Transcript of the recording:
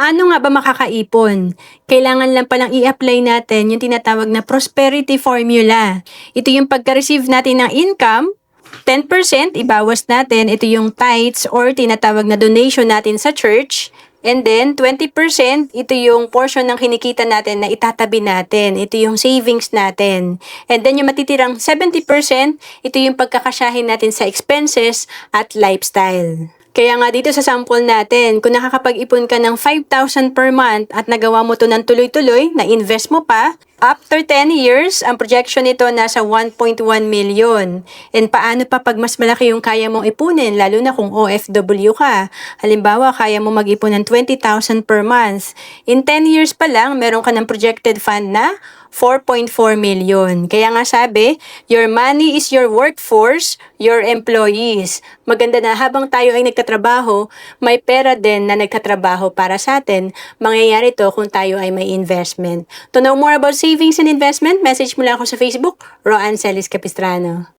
Paano nga ba makakaipon? Kailangan lang palang i-apply natin yung tinatawag na prosperity formula. Ito yung pagka-receive natin ng income, 10% ibawas natin, ito yung tithes or tinatawag na donation natin sa church. And then, 20%, ito yung portion ng kinikita natin na itatabi natin. Ito yung savings natin. And then, yung matitirang 70%, ito yung pagkakasyahin natin sa expenses at lifestyle. Kaya nga dito sa sample natin, kung nakakapag-ipon ka ng 5,000 per month at nagawa mo to ng tuloy-tuloy, na-invest mo pa, after 10 years, ang projection nito nasa 1.1 million. And paano pa pag mas malaki yung kaya mong ipunin, lalo na kung OFW ka? Halimbawa, kaya mo mag-ipon ng 20,000 per month. In 10 years pa lang, meron ka ng projected fund na 4.4 million. Kaya nga sabi, your money is your workforce, your employees. Maganda na habang tayo ay nagtatrabaho, may pera din na nagtatrabaho para sa atin. Mangyayari to kung tayo ay may investment. To know more about savings and investment, message mo lang ako sa Facebook, Roan Celis Capistrano.